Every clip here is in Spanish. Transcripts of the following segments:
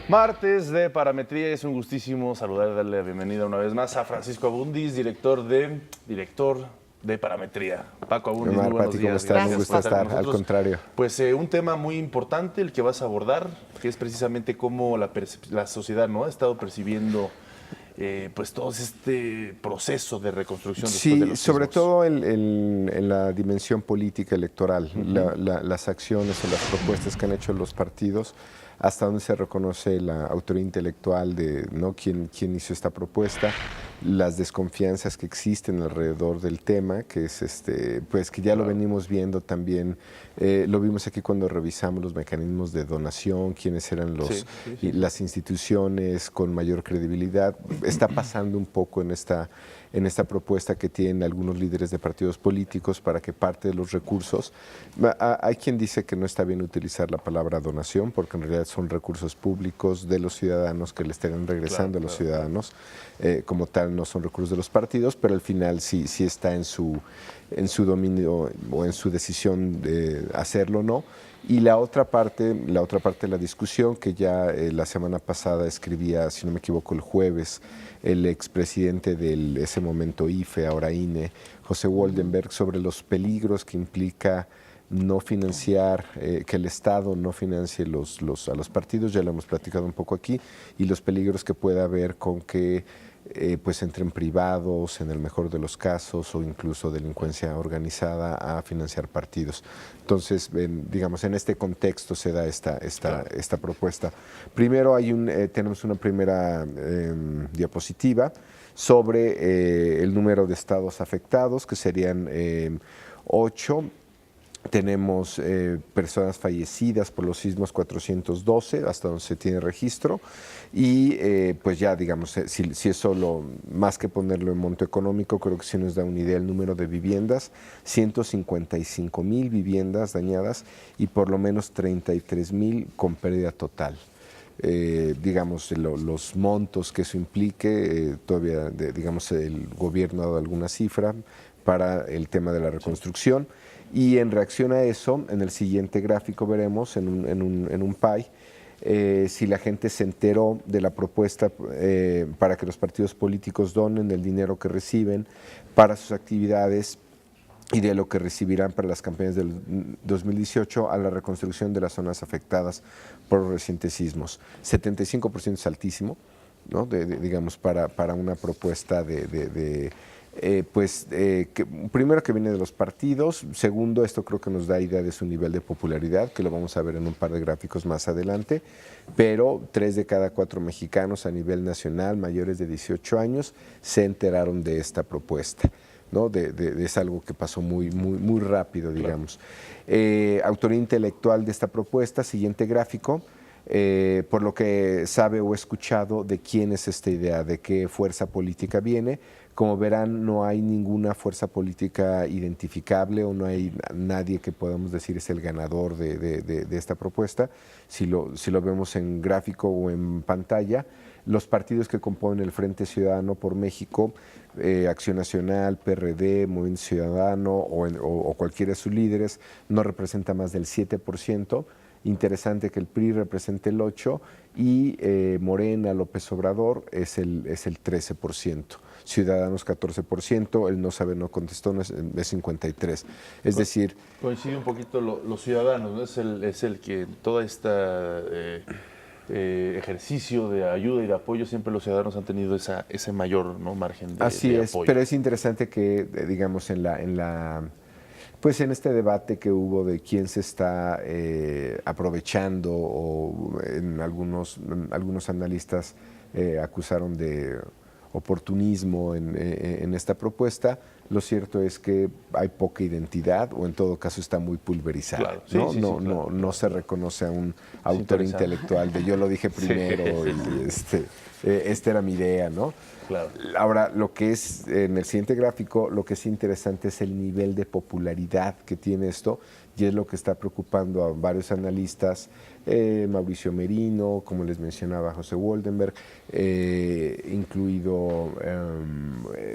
Martes de Parametría, es un gustísimo saludar y darle la bienvenida una vez más a Francisco Abundis, director de Parametría. Paco Abundis, muy buenos Pati, días. ¿cómo estás? Gracias Un gusto por estar con estar, al nosotros. contrario. Pues un tema muy importante el que vas a abordar, que es precisamente cómo la sociedad, ¿no?, ha estado percibiendo pues todo este proceso de reconstrucción después de Sí, los sobre sismos. todo en la dimensión política electoral, las acciones o las propuestas que han hecho los partidos, hasta donde se reconoce la autoría intelectual de, ¿no?, quién hizo esta propuesta, las desconfianzas que existen alrededor del tema, que es pues que ya lo venimos viendo también, lo vimos aquí cuando revisamos los mecanismos de donación, quiénes eran las instituciones con mayor credibilidad. Está pasando un poco en esta propuesta que tienen algunos líderes de partidos políticos para que parte de los recursos, hay quien dice que no está bien utilizar la palabra donación, porque en realidad son recursos públicos de los ciudadanos que le estén regresando a los ciudadanos, como tal no son recursos de los partidos, pero al final sí está en su dominio o en su decisión de hacerlo o no. Y la otra parte de la discusión, que ya la semana pasada escribía, si no me equivoco, el jueves, el expresidente del ese momento IFE, ahora INE, José Woldenberg, sobre los peligros que implica no financiar, que el Estado no financie a los partidos, ya lo hemos platicado un poco aquí, y los peligros que puede haber con que pues entren privados, en el mejor de los casos, o incluso delincuencia organizada a financiar partidos. Entonces, digamos, en este contexto se da esta propuesta. Primero tenemos una primera diapositiva sobre el número de estados afectados, que serían 8. Tenemos personas fallecidas por los sismos 412, hasta donde se tiene registro, y pues ya, digamos, si es solo, más que ponerlo en monto económico, creo que sí nos da una idea el número de viviendas: 155,000 viviendas dañadas y por lo menos 33,000 con pérdida total. Digamos, los montos que eso implique, todavía, digamos, el gobierno ha dado alguna cifra para el tema de la reconstrucción. Y en reacción a eso, en el siguiente gráfico veremos en un pie si la gente se enteró de la propuesta para que los partidos políticos donen el dinero que reciben para sus actividades y de lo que recibirán para las campañas del 2018 a la reconstrucción de las zonas afectadas por los recientes sismos. 75% es altísimo, ¿no? Digamos, para una propuesta primero, que viene de los partidos. Segundo, esto creo que nos da idea de su nivel de popularidad, que lo vamos a ver en un par de gráficos más adelante, pero 3 de cada 4 mexicanos a nivel nacional mayores de 18 años se enteraron de esta propuesta, ¿no? Es algo que pasó muy rápido, digamos. Autoría intelectual de esta propuesta, siguiente gráfico. Por lo que sabe o he escuchado de quién es esta idea, de qué fuerza política viene. Como verán, no hay ninguna fuerza política identificable, o no hay nadie que podamos decir es el ganador de esta propuesta. Si lo vemos en gráfico o en pantalla, los partidos que componen el Frente Ciudadano por México, Acción Nacional, PRD, Movimiento Ciudadano o cualquiera de sus líderes, no representa más del 7%. Interesante que el PRI represente el 8% y Morena, López Obrador, es el 13%. Ciudadanos 14%, el no sabe, no contestó, es 53%. Es decir... Coincide un poquito los ciudadanos, ¿no? Es el que toda esta ejercicio de ayuda y de apoyo, siempre los ciudadanos han tenido ese mayor, ¿no?, margen de Así es, apoyo. pero es interesante que, digamos, pues en este debate que hubo de quién se está aprovechando, o en algunos analistas acusaron de oportunismo en esta propuesta. Lo cierto es que hay poca identidad, o en todo caso está muy pulverizada. Claro, sí, ¿no? sí, No, sí, claro, no se reconoce a un autor interesante. intelectual de yo lo dije primero y esta era mi idea, ¿no? Claro. Ahora, lo que es en el siguiente gráfico, lo que es interesante es el nivel de popularidad que tiene esto, y es lo que está preocupando a varios analistas, Mauricio Merino, como les mencionaba, José Woldenberg, incluido,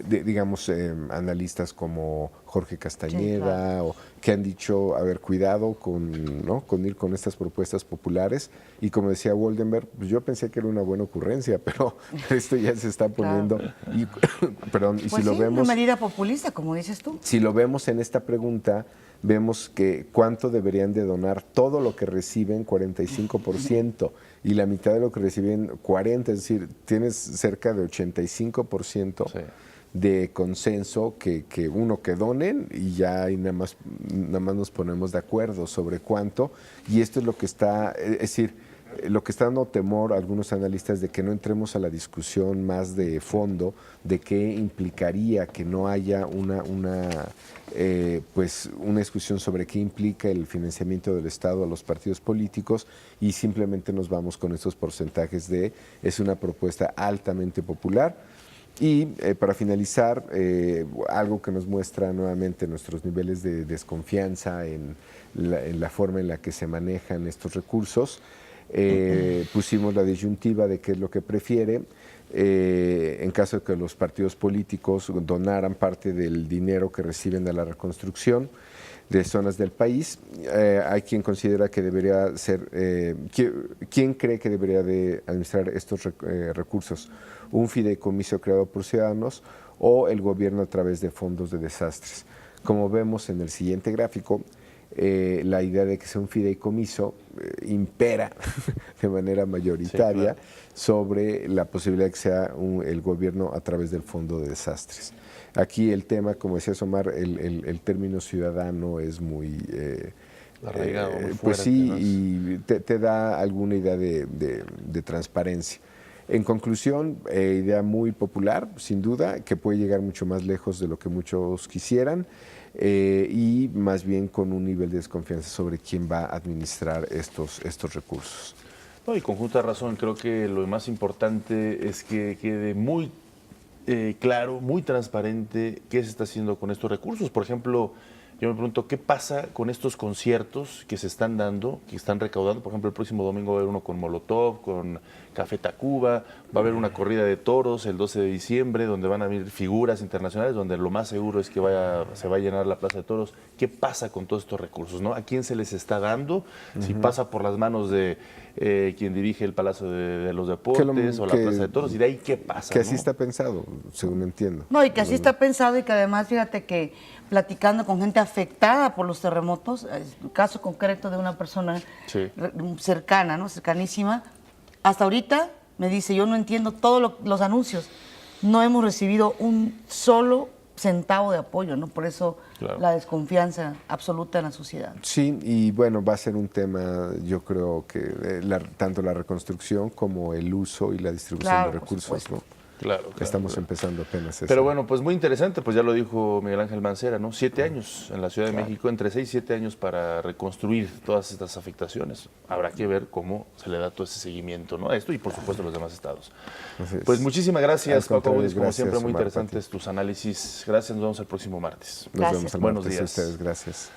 digamos, analistas analistas como Jorge Castañeda, Sí, claro. o que han dicho, a ver, cuidado con, ¿no?, con ir con estas propuestas populares. Y como decía Woldenberg, pues yo pensé que era una buena ocurrencia, pero esto ya se está poniendo... Y, perdón, y Pues si lo sí, vemos... una medida populista, como dices tú. Si lo vemos en esta pregunta, vemos que cuánto deberían de donar, todo lo que reciben, 45%, y la mitad de lo que reciben, 40%, es decir, tienes cerca de 85% Sí. de consenso que donen, y ya ahí nada más nos ponemos de acuerdo sobre cuánto, y esto es lo que está, es decir, lo que está dando temor a algunos analistas de que no entremos a la discusión más de fondo de qué implicaría que no haya pues una discusión sobre qué implica el financiamiento del Estado a los partidos políticos, y simplemente nos vamos con estos porcentajes de es una propuesta altamente popular. Y para finalizar, algo que nos muestra nuevamente nuestros niveles de desconfianza en la forma en la que se manejan estos recursos. Pusimos la disyuntiva de qué es lo que prefiere. En caso de que los partidos políticos donaran parte del dinero que reciben de la reconstrucción de zonas del país, hay quien considera que debería ser, ¿quién cree que debería de administrar estos recursos? ¿Un fideicomiso creado por ciudadanos o el gobierno a través de fondos de desastres? Como vemos en el siguiente gráfico, la idea de que sea un fideicomiso impera de manera mayoritaria, sí, claro, sobre la posibilidad de que sea el gobierno a través del fondo de desastres. Aquí el tema, como decía Omar, el término ciudadano es muy... arraigado, muy pues fuerte, sí, ¿no? y te da alguna idea de transparencia. En conclusión, idea muy popular, sin duda, que puede llegar mucho más lejos de lo que muchos quisieran, y más bien con un nivel de desconfianza sobre quién va a administrar estos recursos. No, y con justa razón, creo que lo más importante es que quede muy claro, muy transparente qué se está haciendo con estos recursos. Por ejemplo, yo me pregunto, ¿qué pasa con estos conciertos que se están dando, que están recaudando? Por ejemplo, el próximo domingo va a haber uno con Molotov, con Café Tacuba, va a haber una corrida de toros el 12 de diciembre, donde van a venir figuras internacionales, donde lo más seguro es que se va a llenar la Plaza de Toros. ¿Qué pasa con todos estos recursos, no? ¿A quién se les está dando? Si pasa por las manos de quien dirige el Palacio de los Deportes o la Plaza de Toros, y de ahí ¿qué pasa? Que así, ¿no?, está pensado, según entiendo. No, y que así está pensado, y que además, fíjate que platicando con gente afectada por los terremotos, el caso concreto de una persona sí, cercana, ¿no?, cercanísima, hasta ahorita me dice, yo no entiendo todos los anuncios, no hemos recibido un solo centavo de apoyo, ¿no? Por eso, claro, la desconfianza absoluta en la sociedad. Sí, y bueno, va a ser un tema, yo creo que tanto la reconstrucción como el uso y la distribución, claro, de recursos, ¿no? Claro, estamos claro, empezando apenas eso. Pero bueno, pues muy interesante, pues ya lo dijo Miguel Ángel Mancera, ¿no? 7 años en la Ciudad de México, entre 6 y 7 años para reconstruir todas estas afectaciones. Habrá que ver cómo se le da todo ese seguimiento, ¿no? A esto y por supuesto a los demás estados. Pues muchísimas gracias, Paco Agudis, como siempre, muy interesantes tus análisis. Gracias, nos vemos el próximo martes. Nos vemos el Buenos martes. días. A ustedes, gracias.